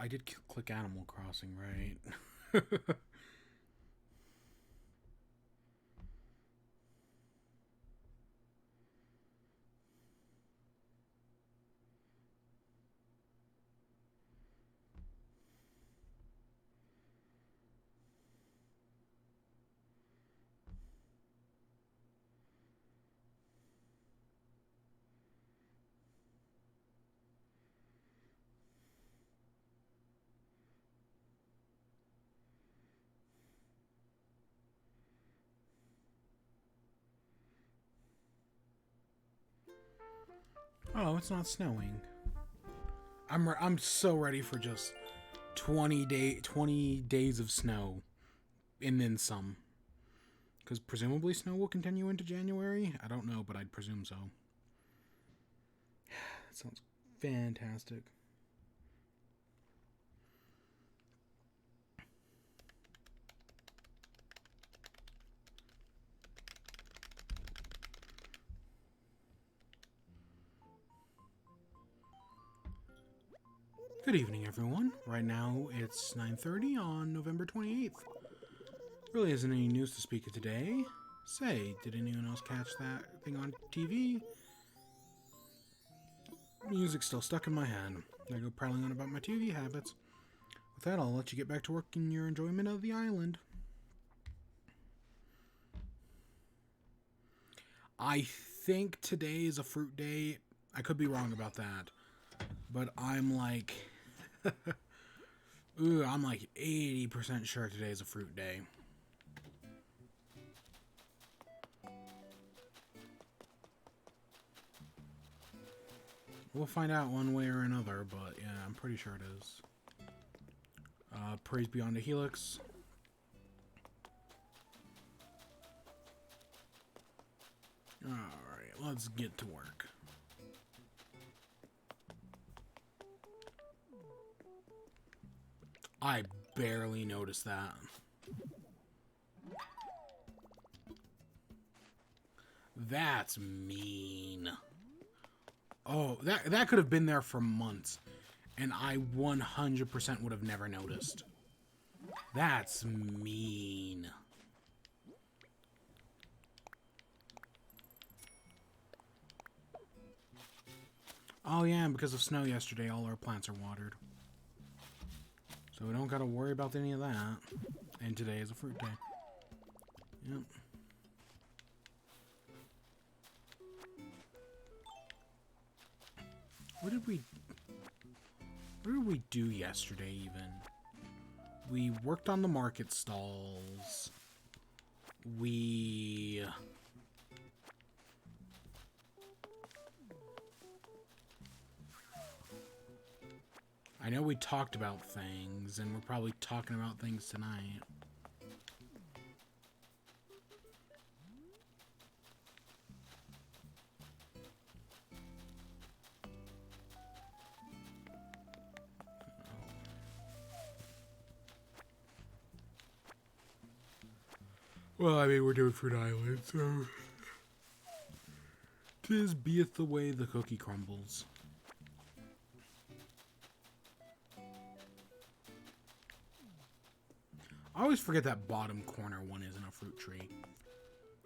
I did click Animal Crossing, right? Oh, it's not snowing. I'm so ready for just 20 days of snow and then some. Because presumably snow will continue into January. I don't know, but I'd presume so. That sounds fantastic. Good evening, everyone. Right now it's 9:30 on November 28th. Really isn't any news to speak of today. Say, did anyone else catch that thing on TV? Music's still stuck in my head. I go prattling on about my TV habits. With that, I'll let you get back to work in your enjoyment of the island. I think today is a fruit day. I could be wrong about that. But I'm like... I'm like 80% sure today is a fruit day. We'll find out one way or another, but yeah, I'm pretty sure it is. Praise be on the Helix. Alright, let's get to work. I barely noticed that. That's mean. Oh, that could have been there for months, and I 100% would have never noticed. That's mean. Oh yeah, because of snow yesterday, all our plants are watered. So we don't gotta worry about any of that. And today is a fruit day. Yep. What did we do yesterday even? We worked on the market stalls. I know we talked about things, and we're probably talking about things tonight. Well, I mean, we're doing Fruit Island, so... 'Tis beeth the way the cookie crumbles. I always forget that bottom corner one isn't a fruit tree.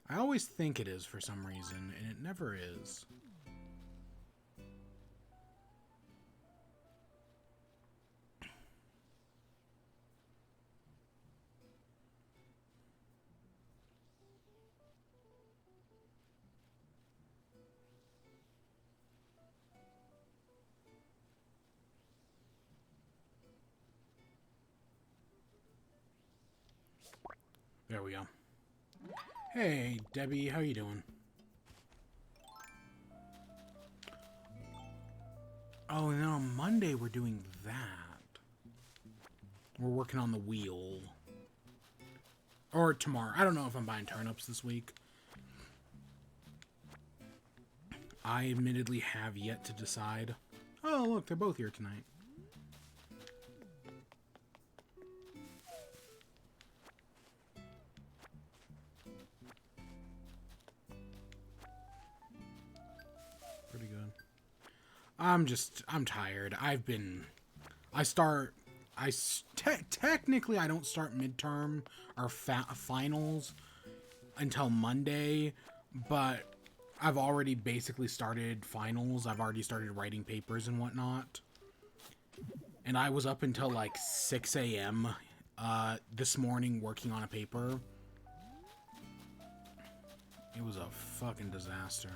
I always think it is for some reason, and it never is. There we go. Hey, Debbie, how you doing? Oh, and then on Monday we're doing that. We're working on the wheel. Or tomorrow. I don't know if I'm buying turnips this week. I admittedly have yet to decide. Oh, look, they're both here tonight. Pretty good. I'm tired. I start technically I don't start midterm or finals until Monday, but I've already basically started finals. I've already started writing papers and whatnot. And I was up until like 6 a.m. This morning working on a paper. It was a fucking disaster.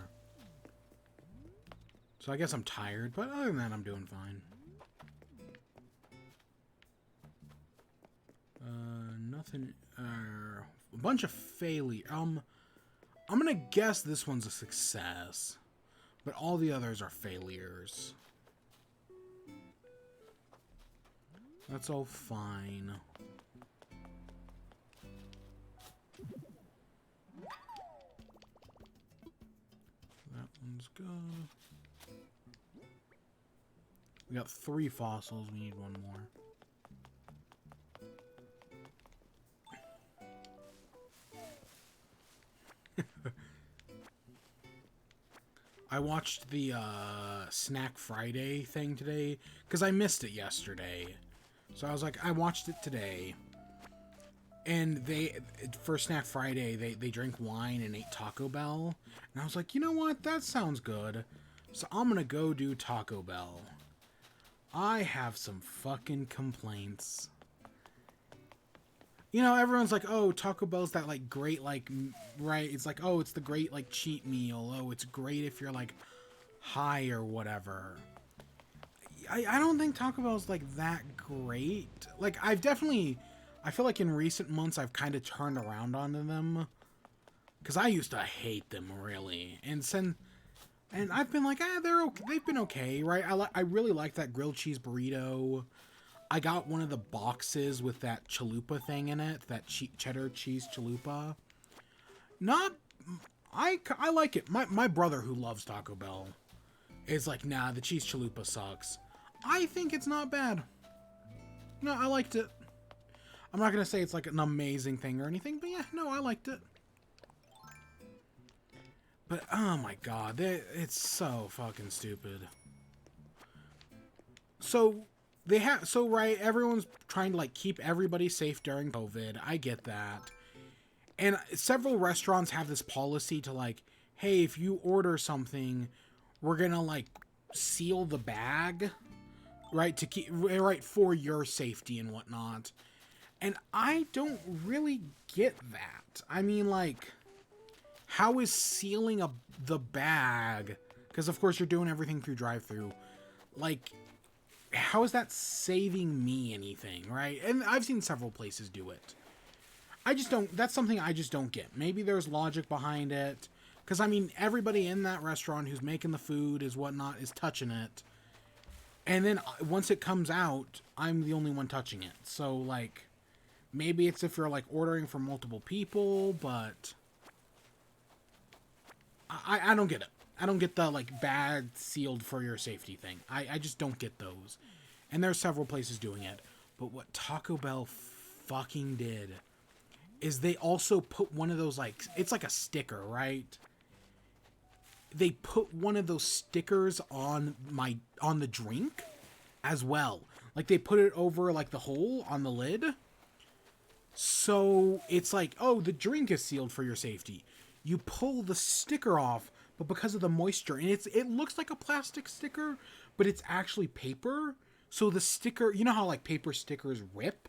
So I guess I'm tired, but other than that, I'm doing fine. Nothing. A bunch of failure. I'm gonna guess this one's a success, but all the others are failures. That's all fine. That one's good. We got 3 fossils. We need 1 more. I watched the Snack Friday thing today because I missed it yesterday. So I was like, I watched it today. And for Snack Friday, they drank wine and ate Taco Bell. And I was like, you know what? That sounds good. So I'm going to go do Taco Bell. I have some fucking complaints. You know, everyone's like, oh, Taco Bell's that, like, great, like, right? It's like, oh, it's the great, like, cheat meal. Oh, it's great if you're, like, high or whatever. I don't think Taco Bell's, like, that great. Like, I feel like in recent months I've kind of turned around onto them. Because I used to hate them, really. And I've been like, they've been okay, right? I really like that grilled cheese burrito. I got one of the boxes with that chalupa thing in it, that cheddar cheese chalupa. I like it. My brother, who loves Taco Bell, is like, nah, the cheese chalupa sucks. I think it's not bad. No, I liked it. I'm not gonna say it's like an amazing thing or anything, but yeah, no, I liked it. But oh my god, it's so fucking stupid. So right, everyone's trying to like keep everybody safe during COVID. I get that. And several restaurants have this policy to like, hey, if you order something, we're gonna like seal the bag, right, to keep right for your safety and whatnot. And I don't really get that. I mean, like, how is sealing the bag, because of course you're doing everything through drive-thru, like, how is that saving me anything, right? And I've seen several places do it. I just don't, that's something I just don't get. Maybe there's logic behind it, because I mean, everybody in that restaurant who's making the food is whatnot is touching it. And then once it comes out, I'm the only one touching it. So, like, maybe it's if you're, like, ordering for multiple people, but I don't get it. I don't get the, like, bag sealed for your safety thing. I just don't get those. And there's several places doing it. But what Taco Bell fucking did is they also put one of those, like, it's like a sticker, right? They put one of those stickers on the drink as well. Like, they put it over, like, the hole on the lid. So it's like, oh, the drink is sealed for your safety. You pull the sticker off, but because of the moisture, and it looks like a plastic sticker, but it's actually paper. So the sticker, you know how like paper stickers rip?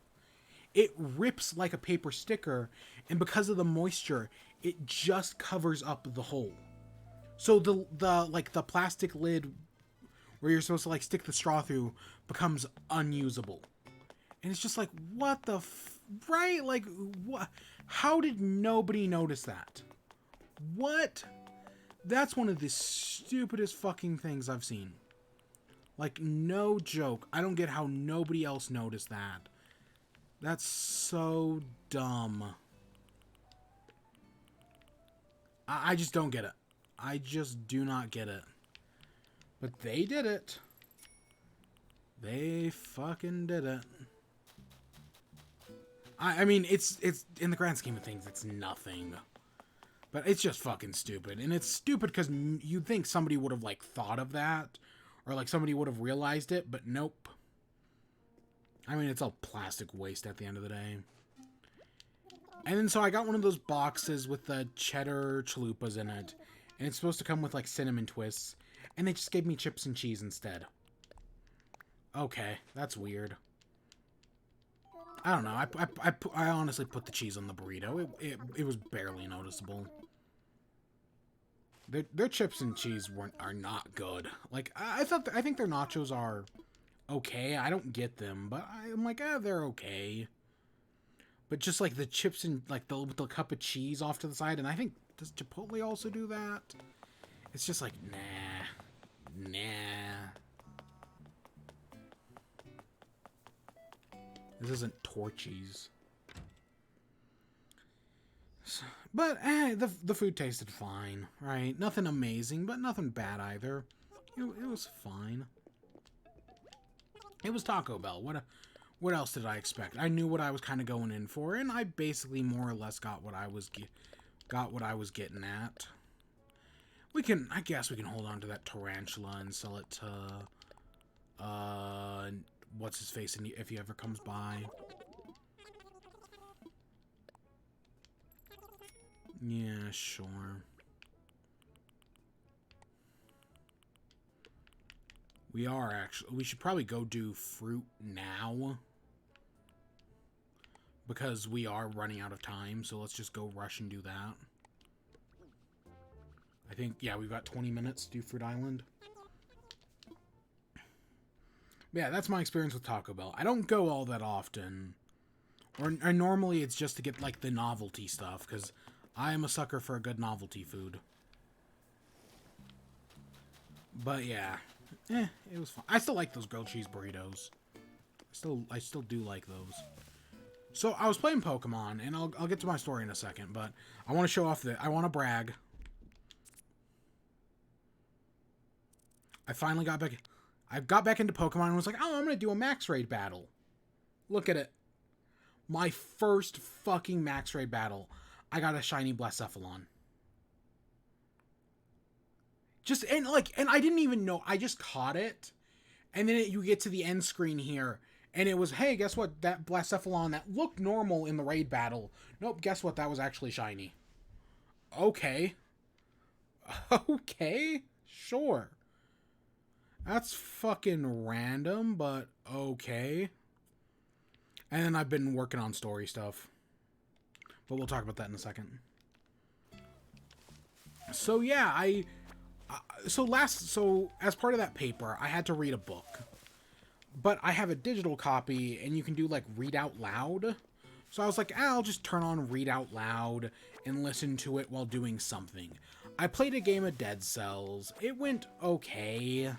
It rips like a paper sticker, and because of the moisture, it just covers up the hole. So the plastic lid where you're supposed to like stick the straw through becomes unusable. And it's just like, what the right? Like, what? How did nobody notice that? What? That's one of the stupidest fucking things I've seen. Like, no joke. I don't get how nobody else noticed that. That's so dumb. I just don't get it. I just do not get it. But they did it. They fucking did it. I mean, it's in the grand scheme of things, it's nothing. But it's just fucking stupid. And it's stupid because you'd think somebody would have, like, thought of that. Or, like, somebody would have realized it. But nope. I mean, it's all plastic waste at the end of the day. And then so I got one of those boxes with the cheddar chalupas in it. And it's supposed to come with like cinnamon twists. And they just gave me chips and cheese instead. Okay, that's weird. I don't know. I honestly put the cheese on the burrito. It was barely noticeable. Their chips and cheese are not good. Like I think their nachos are okay. I don't get them, but I'm like, they're okay. But just like the chips and like with the cup of cheese off to the side, and I think does Chipotle also do that? It's just like nah. This isn't Torchy's. But the food tasted fine, right? Nothing amazing, but nothing bad either. It was fine. It was Taco Bell. What else did I expect? I knew what I was kind of going in for, and I basically more or less got what I was getting at. I guess we can hold on to that tarantula and sell it to what's his face if he ever comes by. Yeah, sure. We should probably go do fruit now. Because we are running out of time, so let's just go rush and do that. I think, yeah, we've got 20 minutes to do Fruit Island. But yeah, that's my experience with Taco Bell. I don't go all that often. Or normally it's just to get, like, the novelty stuff, because I am a sucker for a good novelty food. But yeah, it was fun. I still like those grilled cheese burritos. I still do like those. So I was playing Pokemon, and I'll get to my story in a second, but I want to show off I want to brag. I finally got back. I got back into Pokemon and was like, oh, I'm gonna do a max raid battle. Look at it. My first fucking max raid battle. I got a shiny Blacephalon. And I didn't even know. I just caught it. And then you get to the end screen here. And it was, hey, guess what? That Blacephalon that looked normal in the raid battle. Nope, guess what? That was actually shiny. Okay. Okay. Sure. That's fucking random, but okay. And then I've been working on story stuff. But we'll talk about that in a second. So yeah, so as part of that paper, I had to read a book. But I have a digital copy, and you can do, like, read out loud. So I was like, I'll just turn on read out loud and listen to it while doing something. I played a game of Dead Cells. It went okay.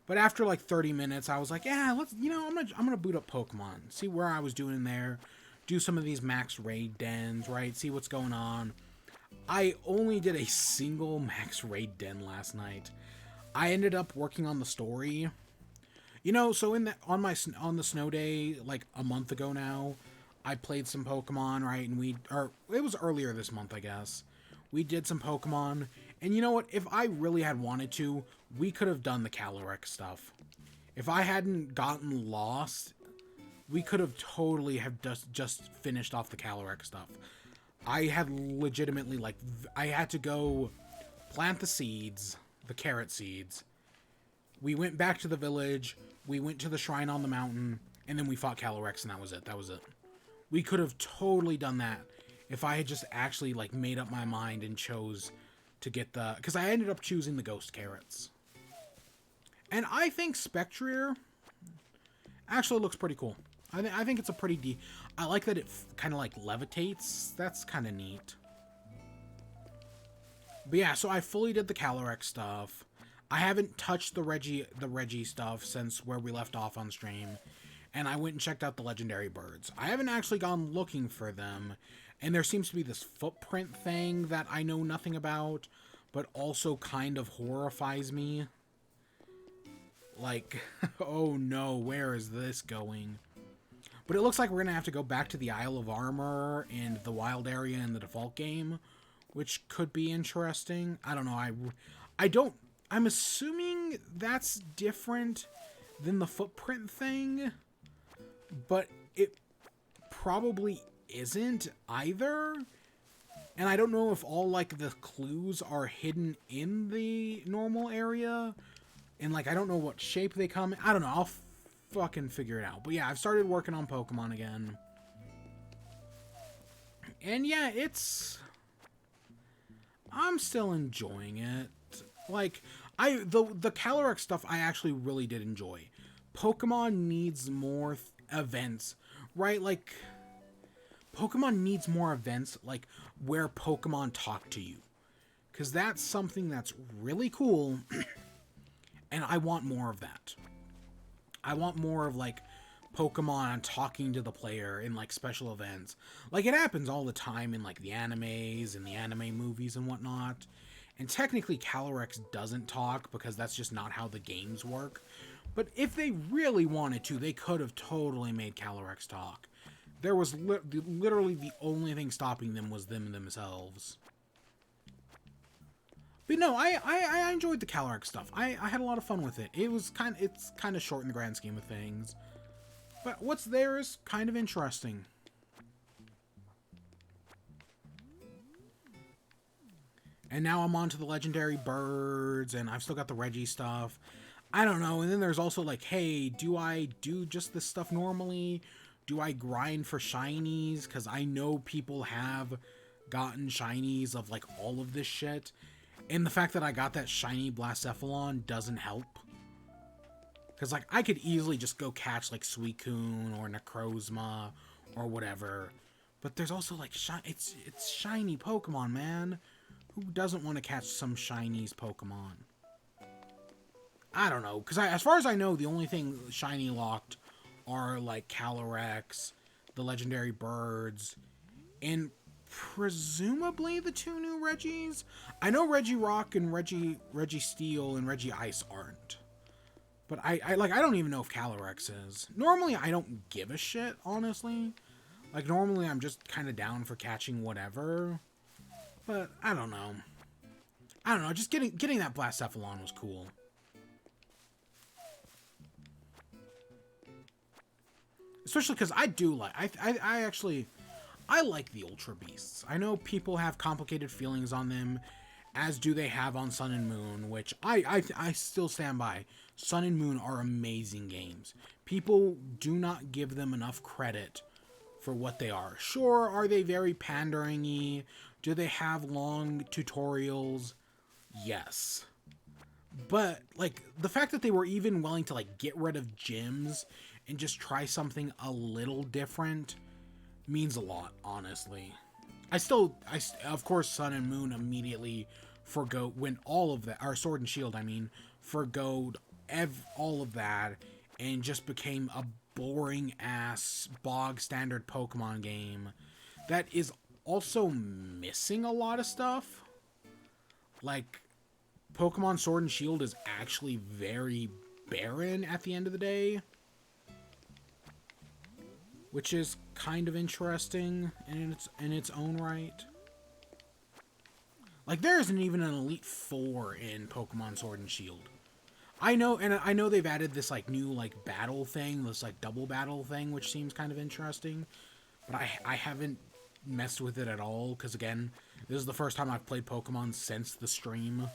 But after, like, 30 minutes, I was like, yeah, I'm gonna boot up Pokemon. See where I was doing there. Do some of these max raid dens, right? See what's going on. I only did a single max raid den last night. I ended up working on the story. You know, so on the snow day, like a month ago now, I played some Pokemon, right? And it was earlier this month, I guess. We did some Pokemon, and you know what? If I really had wanted to, we could have done the Calyrex stuff. If I hadn't gotten lost, we could have totally have just finished off the Calyrex stuff. I had legitimately, like, I had to go plant the seeds, the carrot seeds. We went back to the village, we went to the shrine on the mountain, and then we fought Calyrex, and that was it. We could have totally done that if I had just actually, like, made up my mind and chose to get because I ended up choosing the ghost carrots. And I think Spectrier actually looks pretty cool. I think it's a pretty I like that it kind of, like, levitates. That's kind of neat. But yeah, so I fully did the Calyrex stuff. I haven't touched the Reggie stuff since where we left off on stream. And I went and checked out the legendary birds. I haven't actually gone looking for them. And there seems to be this footprint thing that I know nothing about, but also kind of horrifies me. Like, oh no, where is this going? But it looks like we're going to have to go back to the Isle of Armor and the wild area in the default game, which could be interesting. I don't know. I'm assuming that's different than the footprint thing. but it probably isn't either. And I don't know if all, like, the clues are hidden in the normal area. And, like, I don't know what shape they come in. I don't know. I'll fucking figure it out. But yeah, I've started working on Pokemon again. And yeah, I'm still enjoying it. Like, the Calyrex stuff I actually really did enjoy. Pokemon needs more events, right? Like, Pokemon needs more events, like, where Pokemon talk to you. Because that's something that's really cool, and I want more of that. I want more of, like, Pokemon talking to the player in, like, special events. Like, it happens all the time in, like, the animes and the anime movies and whatnot. And technically, Calyrex doesn't talk because that's just not how the games work. But if they really wanted to, they could have totally made Calyrex talk. There was literally the only thing stopping them was them themselves. But no, I enjoyed the Calyrex stuff. I had a lot of fun with it. It's kind of short in the grand scheme of things. But what's there is kind of interesting. And now I'm on to the legendary birds, and I've still got the Reggie stuff. I don't know. And then there's also like, hey, do I do just this stuff normally? Do I grind for shinies? Because I know people have gotten shinies of like all of this shit. And the fact that I got that shiny Blacephalon doesn't help. Because like I could easily just go catch like Suicune or Necrozma or whatever. But there's also like, it's shiny Pokemon, man. Who doesn't want to catch some shinies Pokemon? I don't know, because as far as I know, the only thing shiny locked are like Calyrex, the legendary birds, and presumably the two new Reggies. I know Regirock and Registeel and Regice aren't. But I don't even know if Calyrex is. Normally I don't give a shit, honestly. Like normally I'm just kind of down for catching whatever. But I don't know. Just getting that Blacephalon was cool. Especially because I do like, I actually, I like the Ultra Beasts. I know people have complicated feelings on them, as do they have on Sun and Moon, which I still stand by. Sun and Moon are amazing games. People do not give them enough credit for what they are. Sure, are they very pandering-y? Do they have long tutorials? Yes. But, like, the fact that they were even willing to, like, get rid of gyms and just try something a little different means a lot, honestly. Of course, Sun and Moon immediately forgo, when all of that, or Sword and Shield, I mean, forgoed all of that and just became a boring-ass, bog-standard Pokemon game that is also missing a lot of stuff. Like, Pokemon Sword and Shield is actually very barren at the end of the day, which is kind of interesting in its own right. Like, there isn't even an Elite Four in Pokemon Sword and Shield. I know they've added this like new like battle thing, this like double battle thing, which seems kind of interesting, but I haven't messed with it at all because again, this is the first time I've played Pokemon since the stream.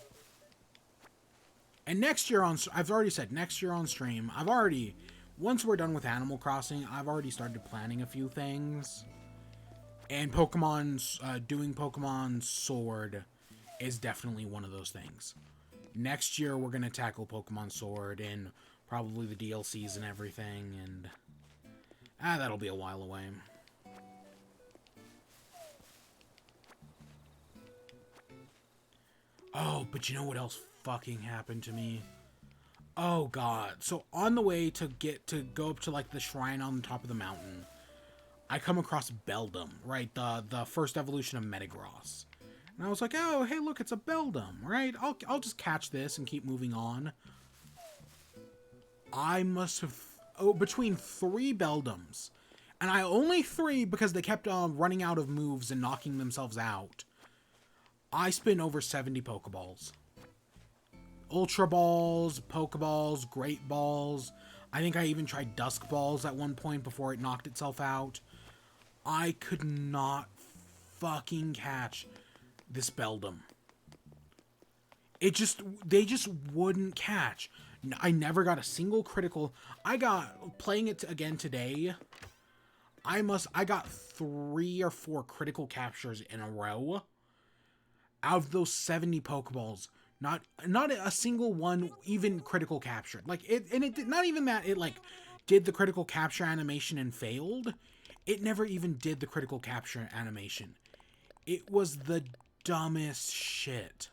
And next year I've already said next year on stream, once we're done with Animal Crossing, I've already started planning a few things. And doing Pokemon Sword is definitely one of those things. Next year, we're going to tackle Pokemon Sword and probably the DLCs and everything, and that'll be a while away. Oh, but you know what else fucking happened to me? Oh god. So on the way to go up to like the shrine on the top of the mountain, I come across Beldum, right? The first evolution of Metagross. And I was like, oh, hey, look, it's a Beldum, right? I'll just catch this and keep moving on. I must have between 3 Beldums, and I only 3 because they kept running out of moves and knocking themselves out. I spent over 70 Pokeballs. Ultra Balls, Pokeballs, Great Balls. I think I even tried Dusk Balls at one point before it knocked itself out. I could not fucking catch this Beldum. They just wouldn't catch. I never got a single critical. I got, playing it again today, I got 3 or 4 critical captures in a row. Out of those 70 Pokeballs, not a single one even critical captured. Like, not even that it, like, did the critical capture animation and failed. It never even did the critical capture animation. It was the dumbest shit.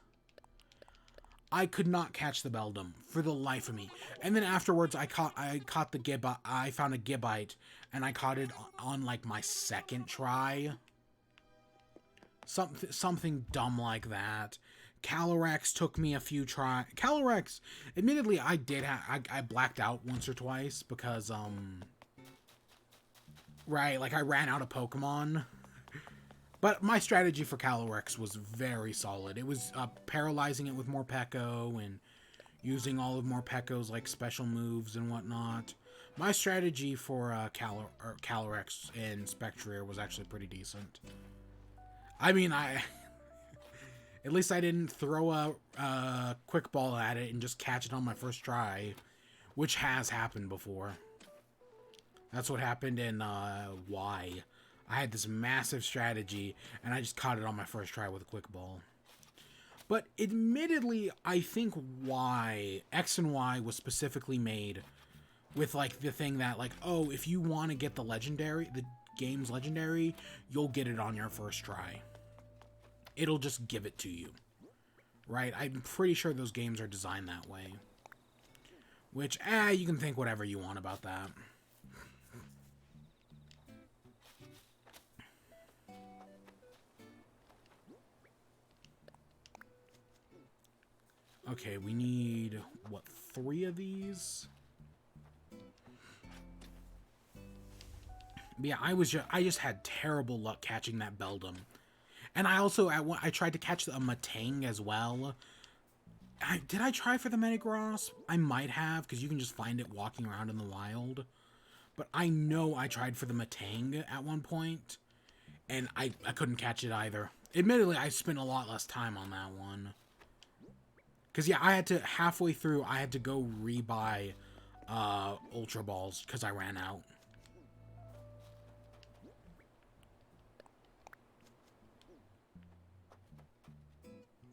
I could not catch the Beldum for the life of me. And then afterwards, I caught the Gibite. I found a Gibite, and I caught it on like my second try. Something dumb like that. Calyrex took me a few tries. Calyrex, admittedly, I blacked out once or twice because right, like I ran out of Pokemon. But my strategy for Calyrex was very solid. It was paralyzing it with Morpeko and using all of Morpeko's like special moves and whatnot. My strategy for Calyrex and Spectrier was actually pretty decent. I mean, at least I didn't throw a quick ball at it and just catch it on my first try, which has happened before. That's what happened in Y. I had this massive strategy, and I just caught it on my first try with a quick ball. But admittedly, I think X and Y was specifically made with, like, the thing that, like, oh, if you want to get the game's legendary, you'll get it on your first try. It'll just give it to you. Right? I'm pretty sure those games are designed that way. Which, you can think whatever you want about that. Okay, we need, what, 3 of these? But yeah, I just had terrible luck catching that Beldum. And I also, I tried to catch a Matang as well. Did I try for the Metagross? I might have, because you can just find it walking around in the wild. But I know I tried for the Matang at one point, and I couldn't catch it either. Admittedly, I spent a lot less time on that one. Because, yeah, halfway through, I had to go rebuy Ultra Balls because I ran out.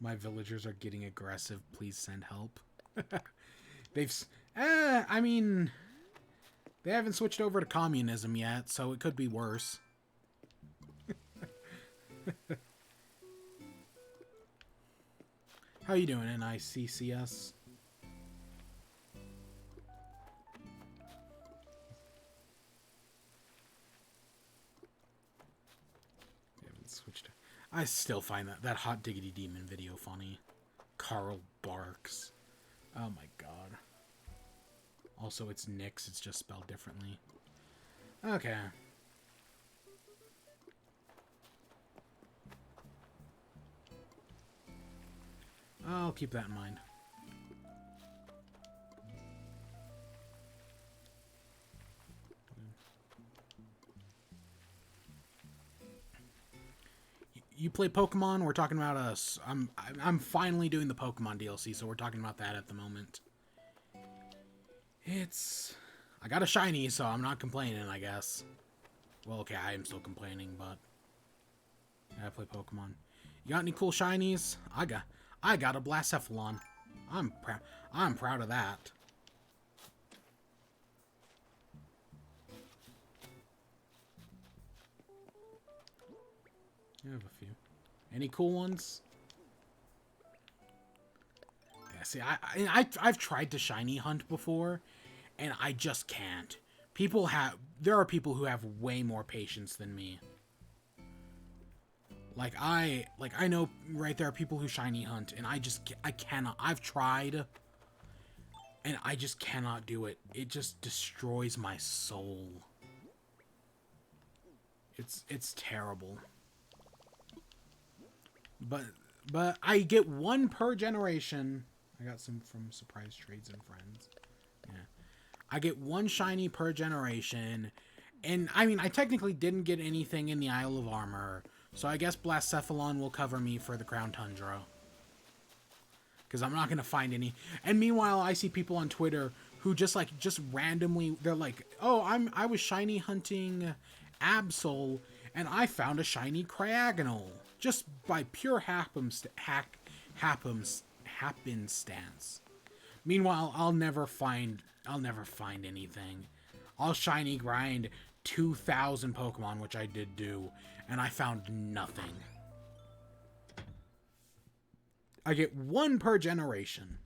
My villagers are getting aggressive. Please send help. I mean, they haven't switched over to communism yet, so it could be worse. How you doing, NICCS? They haven't switched. I still find that Hot Diggity Demon video funny. Carl barks. Oh my god. Also, it's Nyx. It's just spelled differently. Okay. I'll keep that in mind. You play Pokemon? We're talking about us. I'm finally doing the Pokemon DLC, so we're talking about that at the moment. I got a shiny, so I'm not complaining, I guess. Well, okay, I am still complaining, but I play Pokemon. You got any cool shinies? I got a Blacephalon. I'm proud of that. I have a few. Any cool ones? Yeah, see, I've tried to shiny hunt before, and I just can't. There are people who have way more patience than me. I know, right, there are people who shiny hunt, and I cannot. I've tried, and I just cannot do it. It just destroys my soul. It's terrible. But I get one per generation. I got some from Surprise Trades and Friends. Yeah. I get one shiny per generation. And, I mean, I technically didn't get anything in the Isle of Armor. So I guess Blacephalon will cover me for the Crown Tundra. Because I'm not going to find any. And meanwhile, I see people on Twitter who just randomly, they're like, oh, I was shiny hunting Absol, and I found a shiny Cryogonal. Just by pure happenstance. Meanwhile, I'll never find anything. I'll shiny grind 2,000 Pokemon, which I did do, and I found nothing. I get one per generation.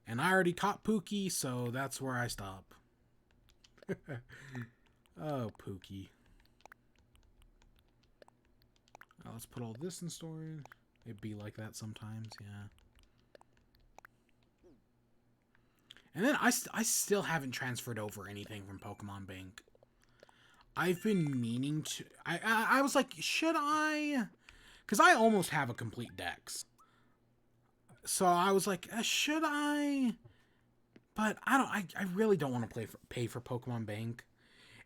And I already caught Pookie, so that's where I stop. Oh, Pookie. Let's put all this in storage. It'd be like that sometimes, yeah. And then I still haven't transferred over anything from Pokemon Bank. I've been meaning to... I was like, should I... Because I almost have a complete Dex. So I was like, should I? But I really don't want to pay for Pokemon Bank.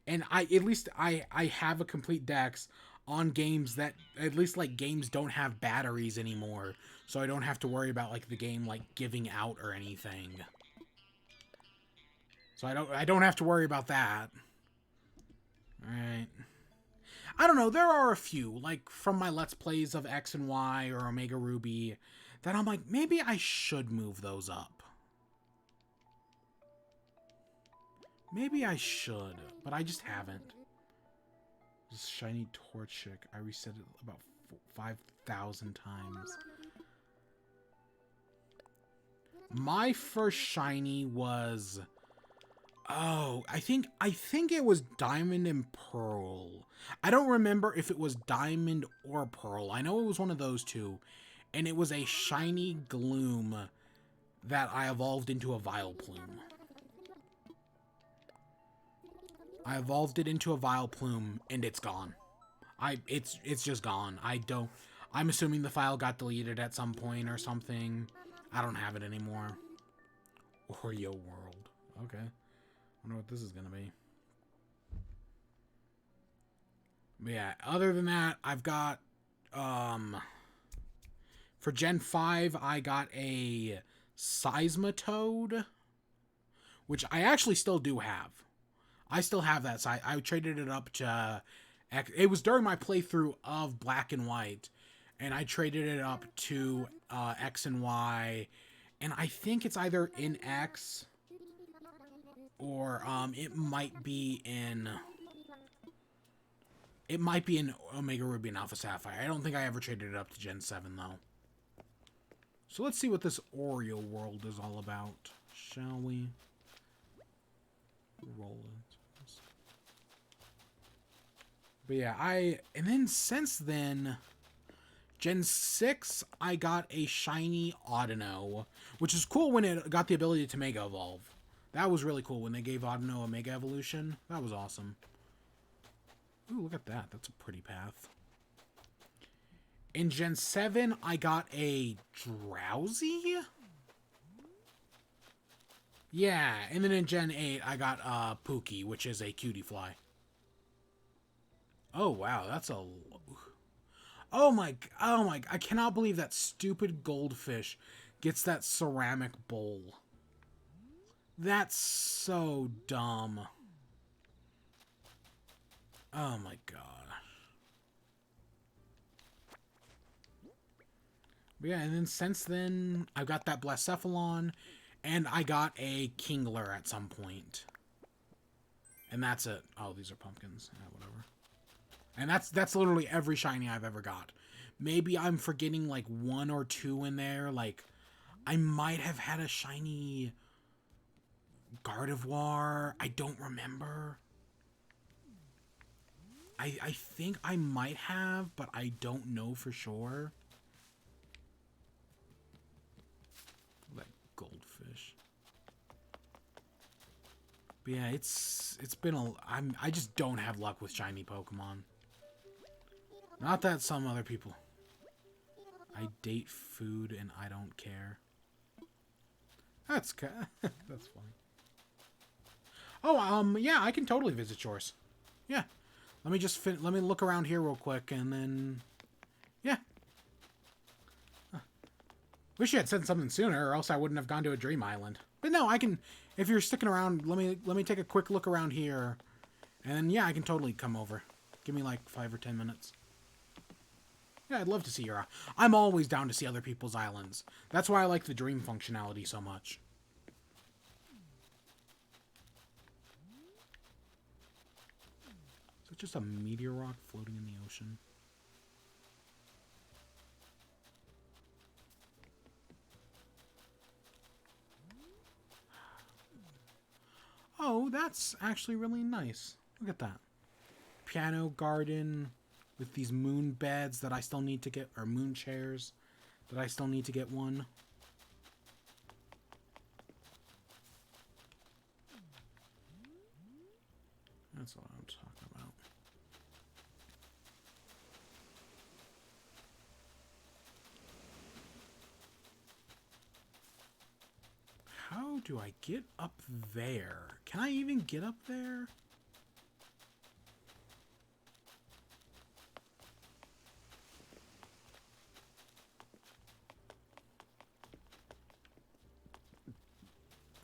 And at least I have a complete Dex on games that, at least like games don't have batteries anymore. So I don't have to worry about like the game like giving out or anything. So I don't have to worry about that. Alright. I don't know, there are a few, like from my Let's Plays of X and Y or Omega Ruby, that I'm like, maybe I should move those up. Maybe I should, but I just haven't. This shiny Torchic, I reset it about 5,000 times. My first shiny was... Oh, I think it was Diamond and Pearl. I don't remember if it was Diamond or Pearl. I know it was one of those two. And it was a shiny Gloom that I evolved into a Vileplume. I evolved it into a Vileplume, and it's gone. It's just gone. I'm assuming the file got deleted at some point or something. I don't have it anymore. Oreo World. Okay. I wonder what this is gonna be. But yeah, other than that, I've got for Gen 5, I got a Seismitoad, which I actually still do have. I still have that. So I traded it up to... It was during my playthrough of Black and White, and I traded it up to X and Y, and I think it's either in X, or it might be in... It might be in Omega Ruby and Alpha Sapphire. I don't think I ever traded it up to Gen 7, though. So let's see what this Oreo World is all about, shall we? Roll it. But yeah, and then since then, Gen 6, I got a shiny Audino, which is cool when it got the ability to Mega Evolve. That was really cool when they gave Audino a Mega Evolution. That was awesome. Ooh, look at that. That's a pretty path. In Gen 7, I got a Drowsy? Yeah, and then in Gen 8, I got Pookie, which is a cutie fly. Oh, wow, that's a... Oh my, I cannot believe that stupid goldfish gets that ceramic bowl. That's so dumb. Oh my god. But yeah, and then since then, I've got that Blacephalon, and I got a Kingler at some point. And that's it. Oh, these are pumpkins. Yeah, whatever. And that's literally every shiny I've ever got. Maybe I'm forgetting like one or two in there. Like, I might have had a shiny Gardevoir. I don't remember. I think I might have, but I don't know for sure. That goldfish. But yeah, it's been I just don't have luck with shiny Pokemon. Not that some other people. I date food and I don't care. That's funny. Oh, yeah, I can totally visit yours. Yeah. Let me just let me look around here real quick, and then... Yeah. Wish you had said something sooner, or else I wouldn't have gone to a dream island. But no, I can... If you're sticking around, let me take a quick look around here. And then, yeah, I can totally come over. Give me, like, 5 or 10 minutes. Yeah, I'd love to see your... I'm always down to see other people's islands. That's why I like the dream functionality so much. Is it just a meteor rock floating in the ocean? Oh, that's actually really nice. Look at that. Piano garden with these moon beds that I still need to get, or moon chairs that I still need to get one. That's what I'm talking about. How do I get up there? Can I even get up there?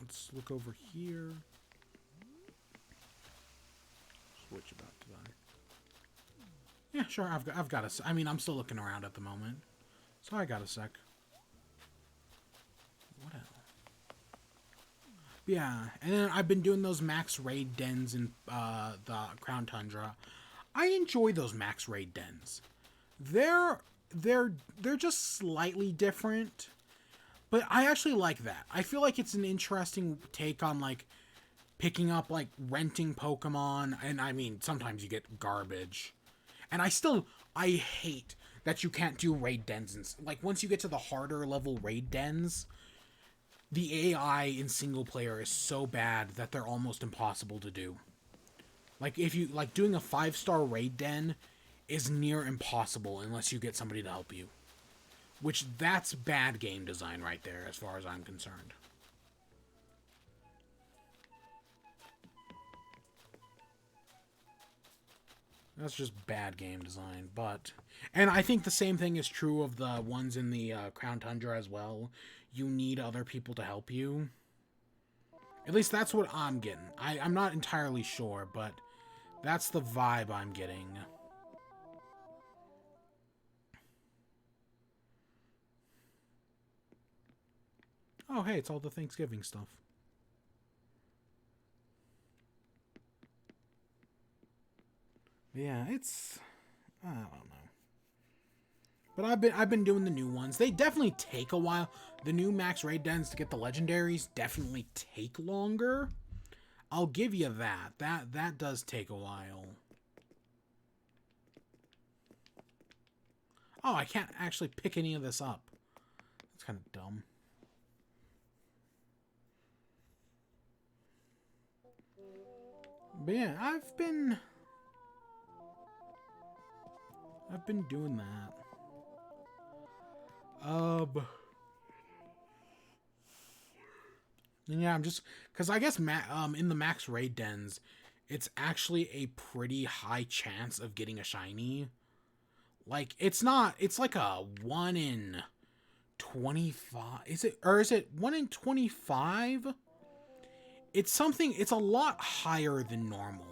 Let's look over here. Switch about to die. Yeah, sure. I've got a. I mean, I'm still looking around at the moment, so I got a sec. What else? Yeah, and then I've been doing those max raid dens in the Crown Tundra. I enjoy those max raid dens. They're just slightly different, but I actually like that. I feel like it's an interesting take on like picking up like renting Pokemon, and I mean sometimes you get garbage. And I hate that you can't do raid dens and like once you get to the harder level raid dens, the AI in single player is so bad that they're almost impossible to do. Like if you like doing a 5-star raid den is near impossible unless you get somebody to help you. Which that's bad game design right there as far as I'm concerned. That's just bad game design, but... And I think the same thing is true of the ones in the Crown Tundra as well. You need other people to help you. At least that's what I'm getting. I'm not entirely sure, but that's the vibe I'm getting. Oh, hey, it's all the Thanksgiving stuff. Yeah, it's... I don't know. But I've been doing the new ones. They definitely take a while. The new max raid dens to get the legendaries definitely take longer. I'll give you that. That does take a while. Oh, I can't actually pick any of this up. That's kind of dumb. But yeah, I've been doing that. And yeah, I'm just because I guess in the max raid dens, it's actually a pretty high chance of getting a shiny. Like it's not. It's like a 1 in 25. Is it 1 in 25? It's something. It's a lot higher than normal,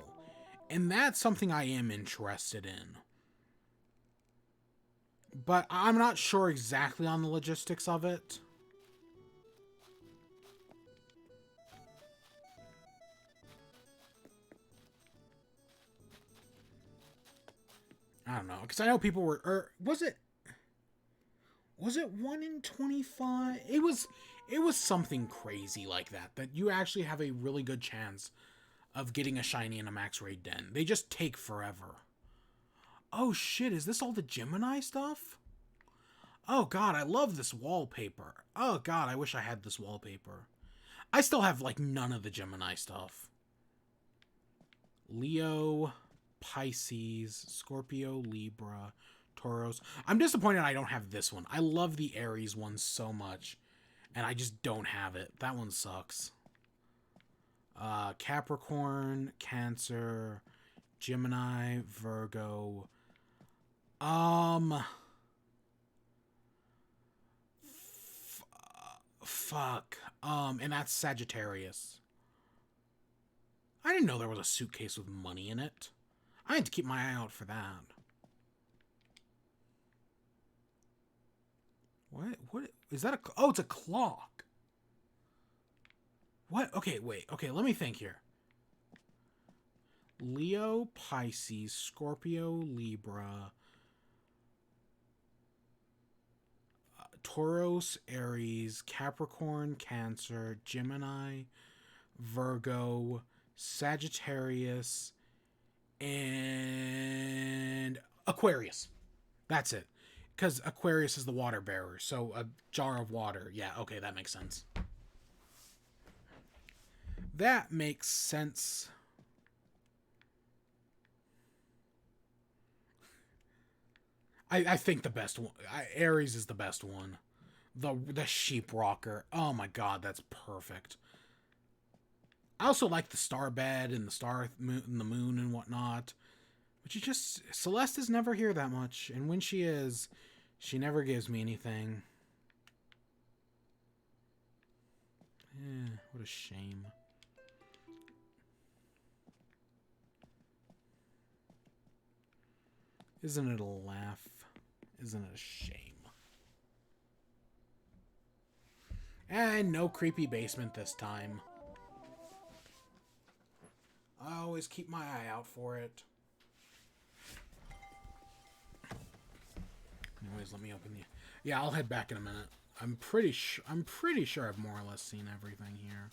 and that's something I am interested in. But I'm not sure exactly on the logistics of it. I don't know, because I know people were... was it 1 in 25? It was something crazy like that you actually have a really good chance of getting a shiny in a max raid den. They just take forever. Oh shit, is this all the Gemini stuff? Oh god, I love this wallpaper. Oh god, I wish I had this wallpaper. I still have, like, none of the Gemini stuff. Leo, Pisces, Scorpio, Libra, Taurus. I'm disappointed I don't have this one. I love the Aries one so much, and I just don't have it. That one sucks. Capricorn, Cancer, Gemini, Virgo. Um, fuck. And that's Sagittarius. I didn't know there was a suitcase with money in it. I had to keep my eye out for that. What is that? Oh, it's a clock. What? Okay, wait. Okay, let me think here. Leo, Pisces, Scorpio, Libra, Taurus, Aries, Capricorn, Cancer, Gemini, Virgo, Sagittarius, and Aquarius. That's it. Because Aquarius is the water bearer, so a jar of water. Yeah, okay, that makes sense. That makes sense. I think the best one, Aries is the best one. The sheep rocker. Oh my god, that's perfect. I also like the star bed and the star and the moon and whatnot. But you just Celeste is never here that much, and when she is, she never gives me anything. What a shame. Isn't it a laugh? Isn't it a shame? And no creepy basement this time. I always keep my eye out for it. Anyways, let me open the... Yeah, I'll head back in a minute. I'm pretty sure I've more or less seen everything here.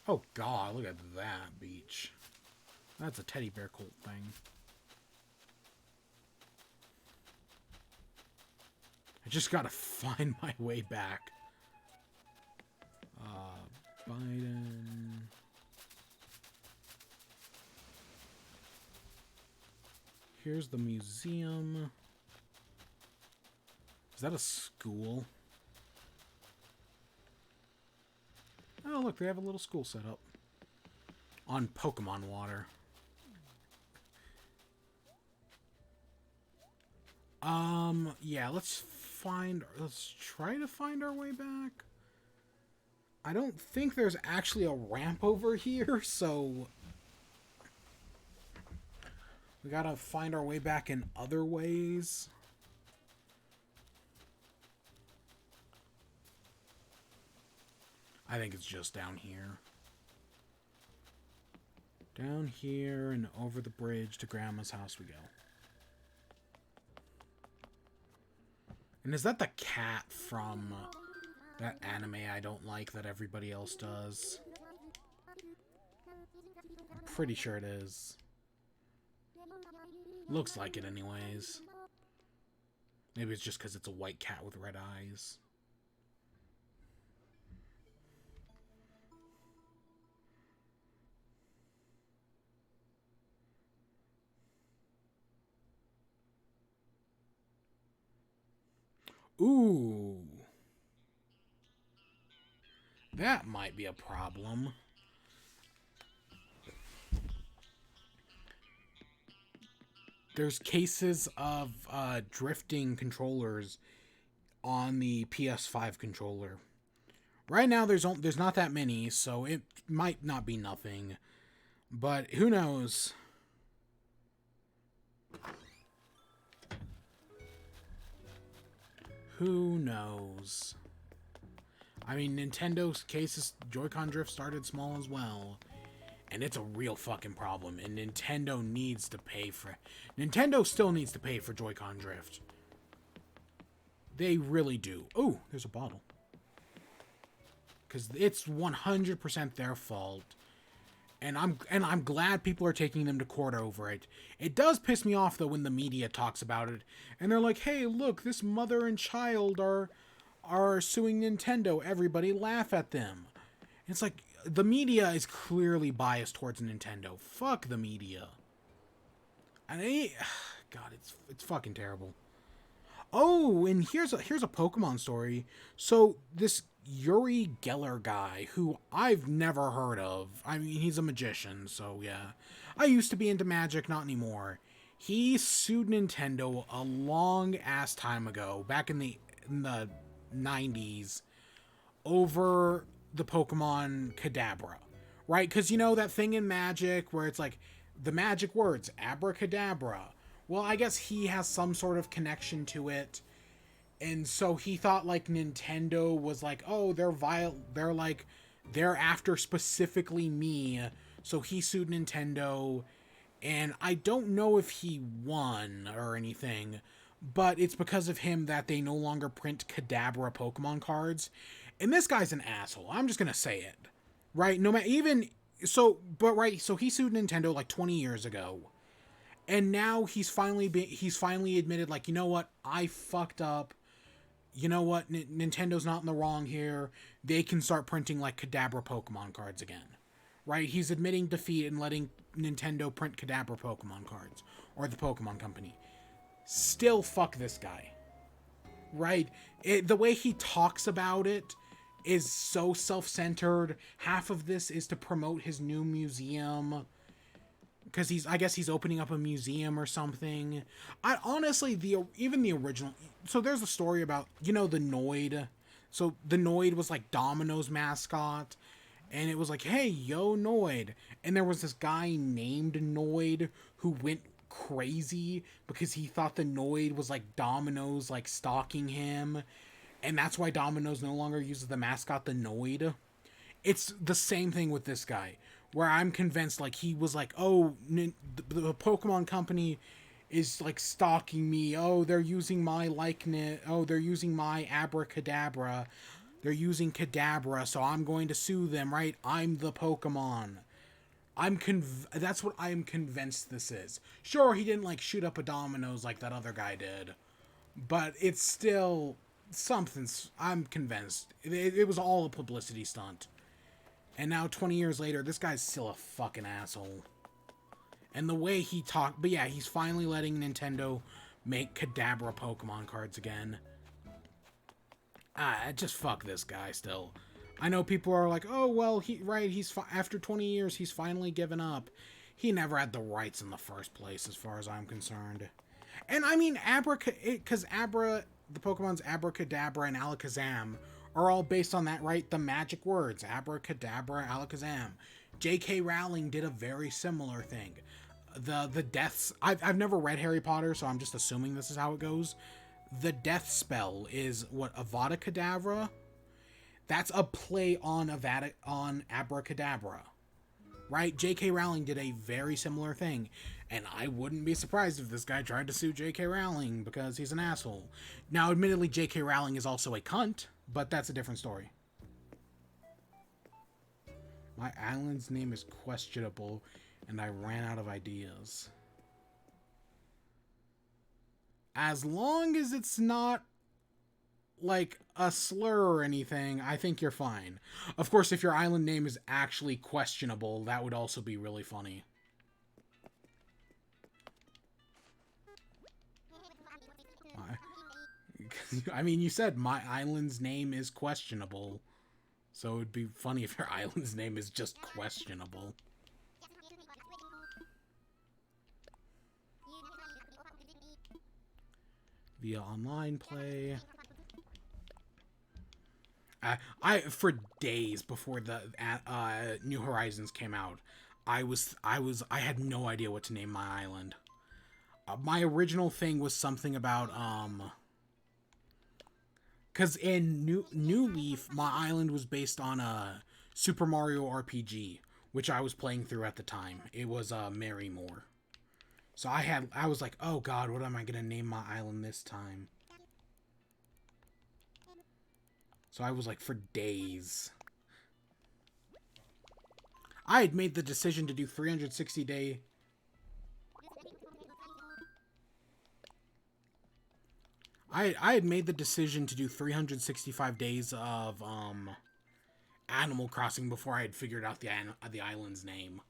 Oh god, look at that beach. That's a teddy bear cult thing. I just gotta find my way back. Biden. Here's the museum. Is that a school? Oh, look, they have a little school set up. On Pokemon water. Yeah, let's try to find our way back. I don't think there's actually a ramp over here, so we gotta find our way back in other ways. I think it's just down here. Down here and over the bridge to Grandma's house we go. And is that the cat from that anime I don't like that everybody else does? I'm pretty sure it is. Looks like it anyways. Maybe it's just because it's a white cat with red eyes. Ooh. That might be a problem. There's cases of drifting controllers on the PS5 controller. Right now, there's not that many, so it might not be nothing. But who knows? Who knows? I mean, Nintendo's cases, Joy-Con drift started small as well. And it's a real fucking problem. And Nintendo needs to pay for... Nintendo still needs to pay for Joy-Con drift. They really do. Oh, there's a bottle. Because it's 100% their fault. And I'm glad people are taking them to court over it. It does piss me off, though, when the media talks about it. And they're like, hey, look, this mother and child are suing Nintendo. Everybody laugh at them. It's like, the media is clearly biased towards Nintendo. Fuck the media. And God, it's fucking terrible. Oh, and here's a Pokemon story. So this Uri Geller guy, who I've never heard of. I mean, he's a magician, so yeah. I used to be into magic, not anymore. He sued Nintendo a long ass time ago, back in the 90s, over the Pokemon Kadabra. Right? Because you know that thing in Magic where it's like the magic words, abracadabra. Well, I guess he has some sort of connection to it. And so he thought like Nintendo was like, oh, they're after specifically me. So he sued Nintendo, and I don't know if he won or anything, but it's because of him that they no longer print Kadabra Pokemon cards. And this guy's an asshole. I'm just gonna say it, right? No matter even so, but right. So he sued Nintendo like 20 years ago, and now he's finally admitted like, you know what, I fucked up. You know what, Nintendo's not in the wrong here. They can start printing like Kadabra Pokemon cards again, right? He's admitting defeat and letting Nintendo print Kadabra Pokemon cards, or the Pokemon Company. Still, fuck this guy, right? The way he talks about it is so self-centered. Half of this is to promote his new museum, because I guess he's opening up a museum or something. I honestly, even the original. So there's a story about, you know, the Noid. So the Noid was like Domino's mascot, and it was like, hey, yo, Noid. And there was this guy named Noid who went crazy because he thought the Noid was like Domino's like stalking him, and that's why Domino's no longer uses the mascot the Noid. It's the same thing with this guy, where I'm convinced like he was like, oh, the Pokemon Company is like stalking me. Oh, they're using my likeness. Oh, they're using my abracadabra. They're using Kadabra, so I'm going to sue them, right? I'm the Pokemon. That's what I'm convinced this is. Sure, he didn't like shoot up a Domino's like that other guy did, but it's still something. I'm convinced it was all a publicity stunt. And now 20 years later, this guy's still a fucking asshole. And the way he talked, but yeah, he's finally letting Nintendo make Kadabra Pokemon cards again. Just fuck this guy still. I know people are like, oh, well, after 20 years, he's finally given up. He never had the rights in the first place, as far as I'm concerned. And I mean, the Pokemon's Abracadabra and Alakazam are all based on that, right? The magic words, Abracadabra, Alakazam. J.K. Rowling did a very similar thing. The deaths, I've never read Harry Potter, so I'm just assuming this is how it goes. The death spell is what, Avada Kedavra? That's a play on Abracadabra, right? J.K. Rowling did a very similar thing, and I wouldn't be surprised if this guy tried to sue J.K. Rowling because he's an asshole. Now, admittedly, J.K. Rowling is also a cunt, but that's a different story. My island's name is questionable, and I ran out of ideas. As long as it's not like a slur or anything, I think you're fine. Of course, if your island name is actually questionable, that would also be really funny. I mean, you said my island's name is questionable, so it'd be funny if your island's name is just questionable. Via online play. I for days before the New Horizons came out, I had no idea what to name my island. My original thing was something about because in New Leaf, my island was based on a Super Mario RPG, which I was playing through at the time. It was Marrymore. So I was like, oh god, what am I gonna name my island this time? So I was like, for days. I had made the decision to do 360-day... I had made the decision to do 365 days of Animal Crossing before I had figured out the island's name.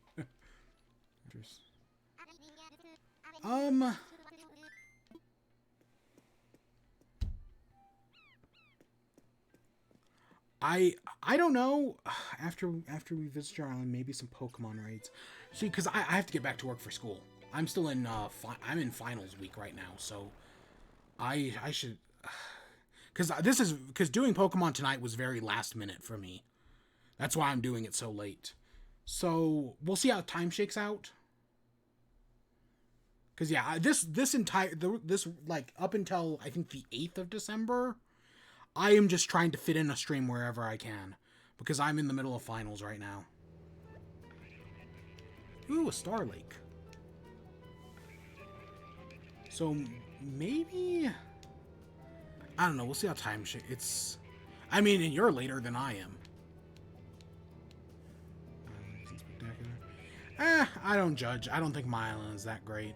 I don't know. After we visit your island, maybe some Pokemon raids. See, because I have to get back to work for school. I'm still in I'm in finals week right now, so I should, because doing Pokemon tonight was very last minute for me. That's why I'm doing it so late. So we'll see how time shakes out. Because yeah, this like up until I think the 8th of December, I am just trying to fit in a stream wherever I can, because I'm in the middle of finals right now. Ooh, a Star Lake. So maybe, I don't know. We'll see how time shakes. It's, I mean, and you're later than I am. I don't judge. I don't think my island is that great.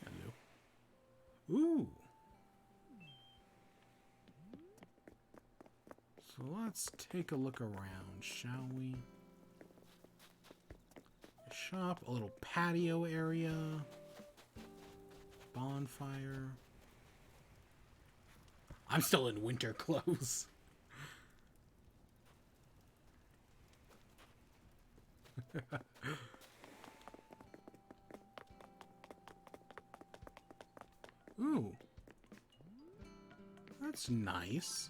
Hello. Ooh. So let's take a look around, shall we? A shop, a little patio area, bonfire. I'm still in winter clothes. Ooh. That's nice.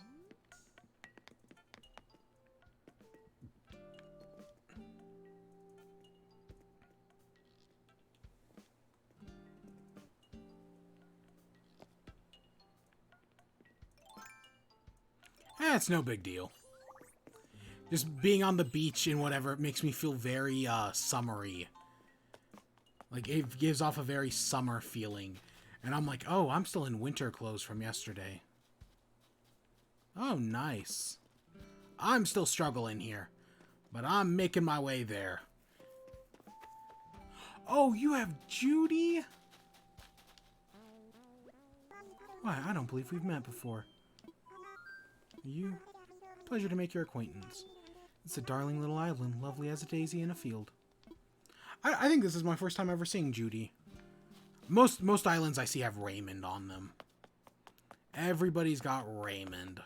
It's no big deal. Just being on the beach and whatever, it makes me feel very summery. Like, it gives off a very summer feeling. And I'm like, oh, I'm still in winter clothes from yesterday. Oh, nice. I'm still struggling here, but I'm making my way there. Oh, you have Judy? Why, I don't believe we've met before. You? Pleasure to make your acquaintance. It's a darling little island, lovely as a daisy in a field. I think this is my first time ever seeing Judy. Most islands I see have Raymond on them. Everybody's got Raymond.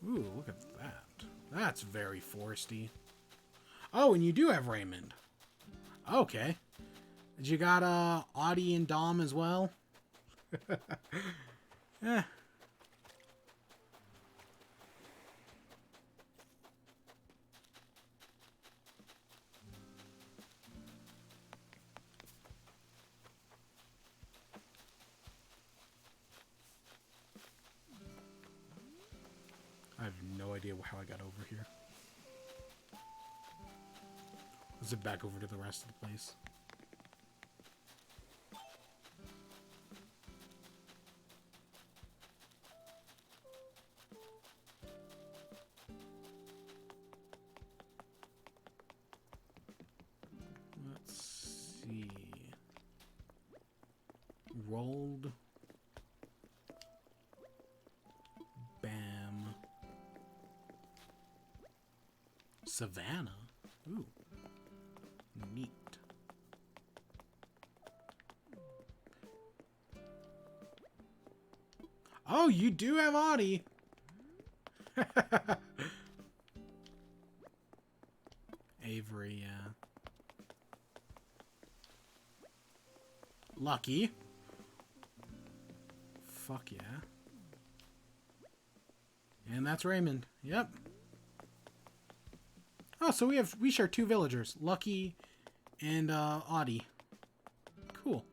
Ooh, look at that. That's very foresty. Oh, and you do have Raymond. Okay. Did you got Audie and Dom as well? Eh. I have no idea how I got over here. Let's zip back over to the rest of the place. Let's see. Rolled. Bam. Savannah. Ooh. Neat. Oh, you do have Audie. Avery, yeah. Lucky. Fuck yeah. And that's Raymond. Yep. Oh, so we share two villagers, Lucky and Audie. Cool.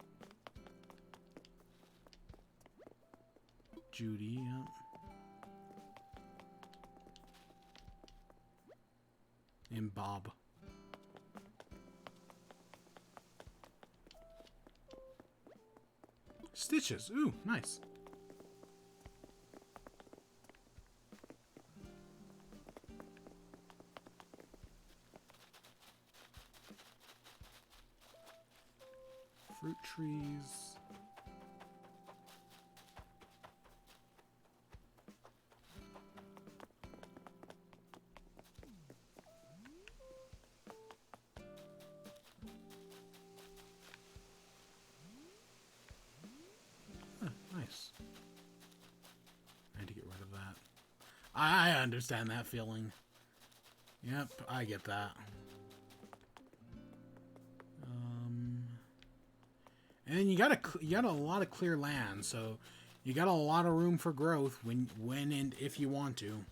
Judy, yeah. And Bob. Stitches. Ooh, nice. Fruit trees. Nice. I had to get rid of that. I understand that feeling. Yep, I get that. And then you got a lot of clear land, so you got a lot of room for growth when and if you want to.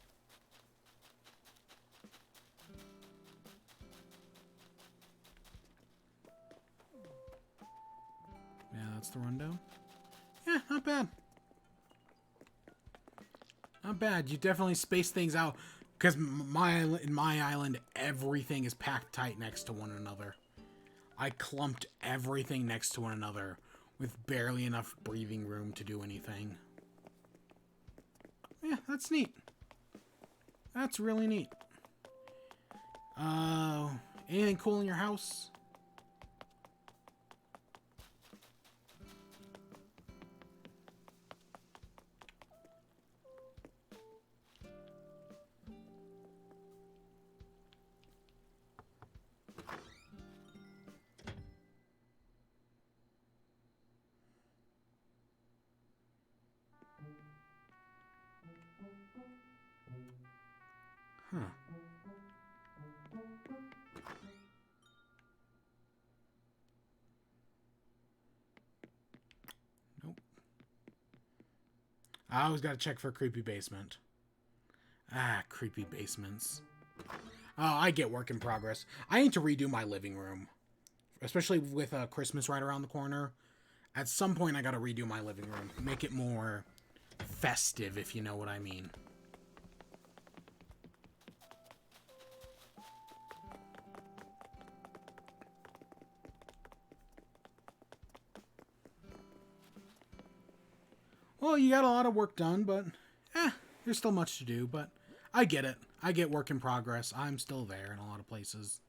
Yeah, that's the rundown. Yeah, not bad. Not bad. You definitely space things out because in my island, everything is packed tight next to one another. I clumped everything next to one another with barely enough breathing room to do anything. Yeah, that's neat. That's really neat. Anything cool in your house? Huh. Nope. I always gotta check for a creepy basement. Ah, creepy basements. Oh, I get work in progress. I need to redo my living room. Especially with Christmas right around the corner. At some point, I gotta redo my living room. Make it more festive, if you know what I mean. Well, you got a lot of work done, but there's still much to do, but I get it. I get work in progress. I'm still there in a lot of places.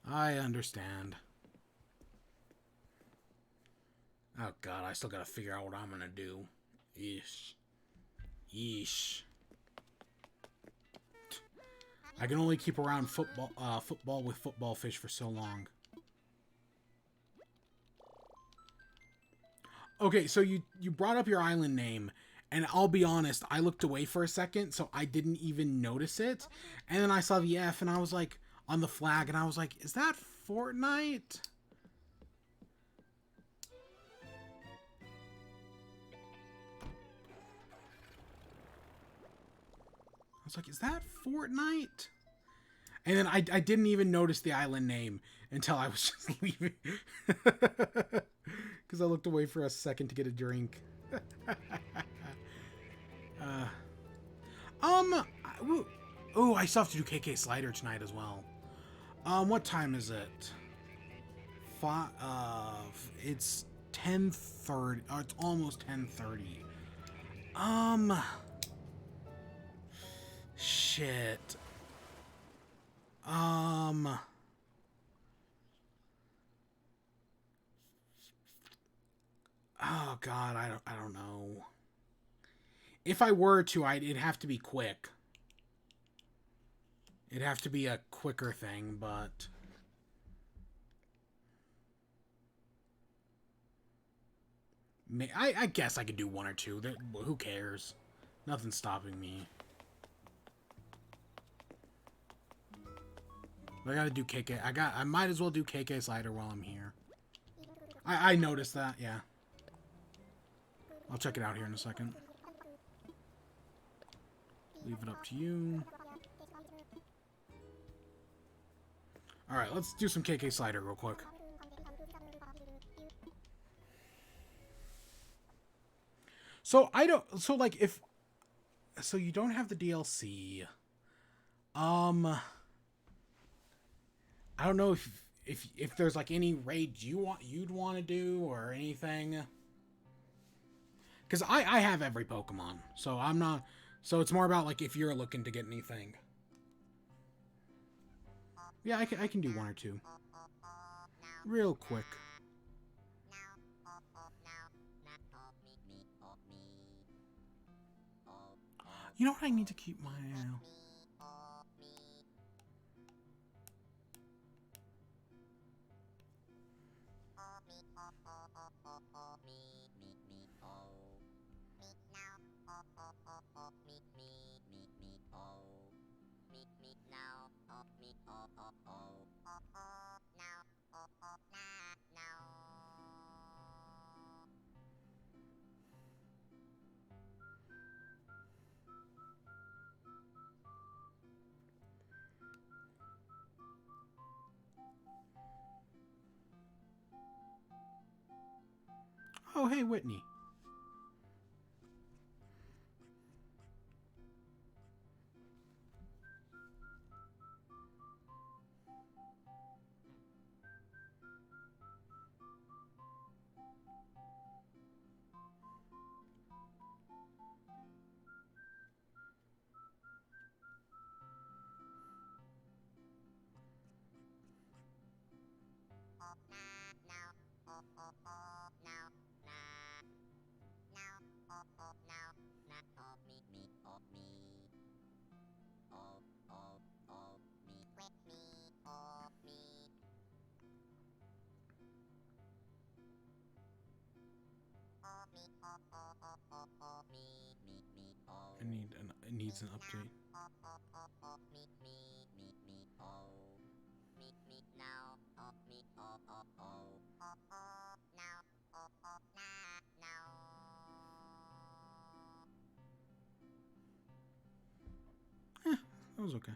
I understand. Oh god, I still gotta figure out what I'm gonna do. Yeesh. Yeesh. I can only keep around football with football fish for so long. Okay, so you brought up your island name, and I'll be honest, I looked away for a second, so I didn't even notice it. And then I saw the F, and I was like, on the flag, and I was like, is that Fortnite? I was like, is that Fortnite? And then I didn't even notice the island name until I was just leaving. Because I looked away for a second to get a drink. Oh, I still have to do KK Slider tonight as well. What time is it? It's 10:30. Oh, it's almost 10:30. Shit. Oh god, I don't know. If I were to, it'd have to be quick. It'd have to be a quicker thing, but I guess I could do one or two. Who cares? Nothing's stopping me. I gotta do KK. I might as well do KK Slider while I'm here. I noticed that, yeah. I'll check it out here in a second. Leave it up to you. Alright, let's do some KK Slider real quick. So so you don't have the DLC. I don't know if there's like any raids you'd want to do or anything. Because I have every Pokemon, so I'm not. So it's more about like if you're looking to get anything. Yeah, I can do one or two. Real quick. You know what I need to keep my... Oh, hey, Whitney. It needs an update. That was okay.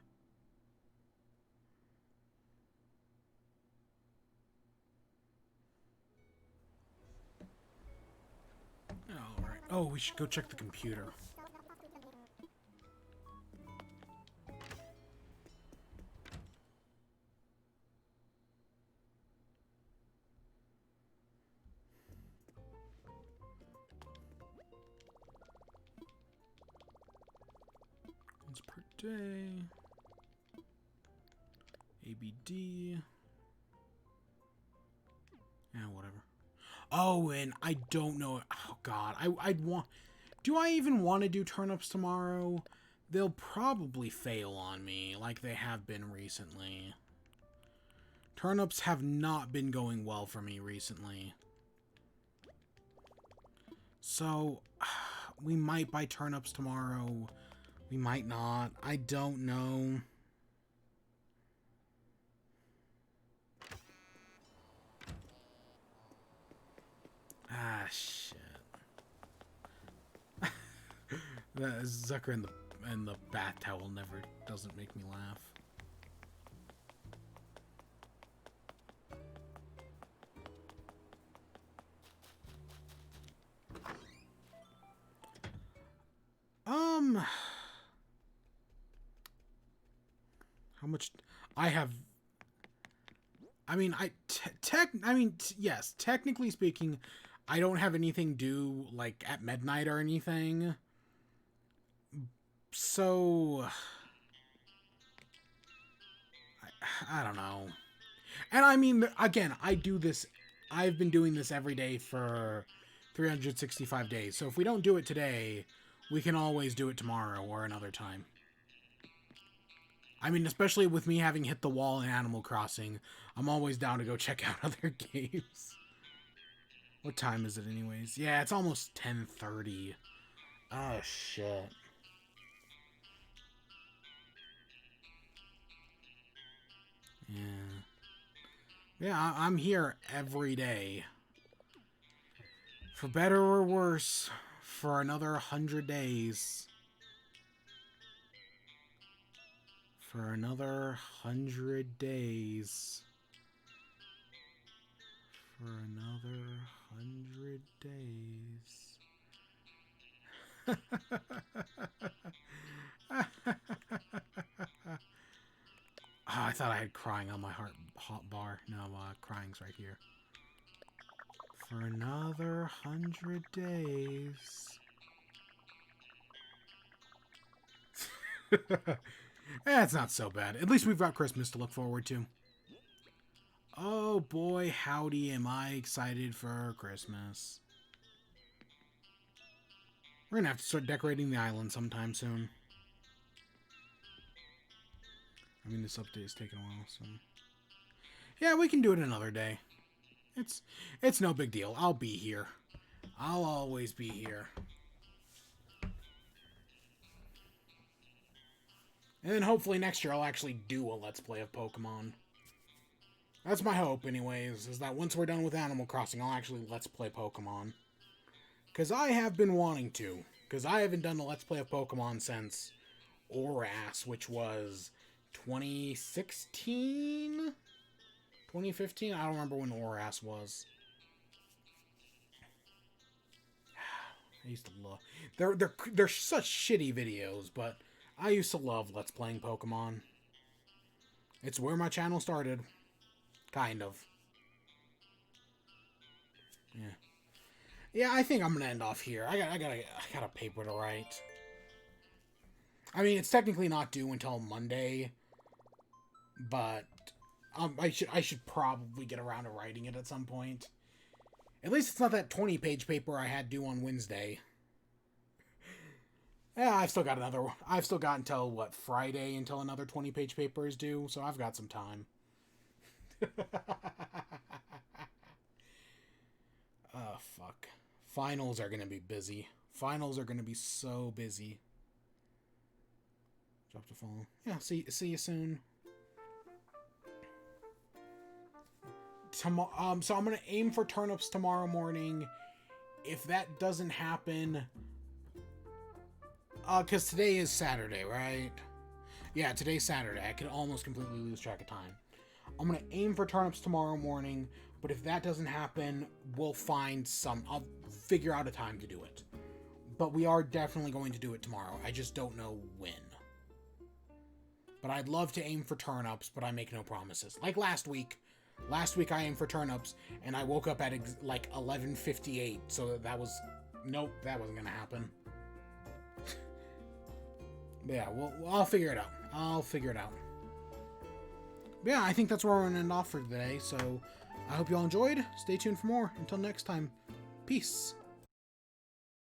Alright. Oh, we should go check the computer. Once per day. ABD. Yeah, whatever. Oh, and I don't know. Oh, God. I'd want... Do I even want to do turnips tomorrow? They'll probably fail on me, like they have been recently. Turnips have not been going well for me recently. So, we might buy turnips tomorrow. We might not. I don't know. Ah, shit. The Zucker and the bath towel never doesn't make me laugh. How much I have? I mean, yes, technically speaking, I don't have anything due like at midnight or anything. So I don't know. And I mean, again, I do this. I've been doing this every day for 365 days. So if we don't do it today, we can always do it tomorrow or another time. I mean, especially with me having hit the wall in Animal Crossing, I'm always down to go check out other games. What time is it anyways? Yeah, it's almost 10:30. Oh, shit. Yeah. Yeah, I'm here every day. For better or worse, for another 100 days. For another 100 days. For another 100 days. Oh, I thought I had crying on my hot bar. No, crying's right here. For another 100 days. That's not so bad. At least we've got Christmas to look forward to. Oh boy, howdy am I excited for Christmas. We're gonna have to start decorating the island sometime soon. I mean, this update is taking a while, so... Yeah, we can do it another day. It's no big deal. I'll be here. I'll always be here. And then hopefully next year I'll actually do a Let's Play of Pokemon. That's my hope, anyways, is that once we're done with Animal Crossing, I'll actually Let's Play Pokemon. Because I have been wanting to. Because I haven't done a Let's Play of Pokemon since ORAS, which was 2016? 2015? I don't remember when ORAS was. I used to love... They're such shitty videos, but I used to love Let's Playing Pokemon. It's where my channel started. Kind of. Yeah. Yeah, I think I'm gonna end off here. I got a paper to write. I mean, it's technically not due until Monday, but I should probably get around to writing it at some point. At least it's not that 20-page paper I had due on Wednesday. Yeah, I've still got until, what, Friday until another 20-page paper is due, so I've got some time. Oh, fuck. Finals are gonna be busy. Finals are gonna be so busy. Drop to follow. Yeah, see you soon. So I'm gonna aim for turnips tomorrow morning. If that doesn't happen, because today is Saturday, right? Yeah, today's Saturday. I could almost completely lose track of time. I'm gonna aim for turnips tomorrow morning, but if that doesn't happen, I'll figure out a time to do it. But we are definitely going to do it tomorrow. I just don't know when. But I'd love to aim for turnips, but I make no promises. Like last week. Last week I aimed for turnips, and I woke up at like 11:58, so that was... Nope, that wasn't gonna happen. But yeah, well, I'll figure it out. But yeah, I think that's where we're gonna end off for today, so I hope you all enjoyed. Stay tuned for more. Until next time, peace.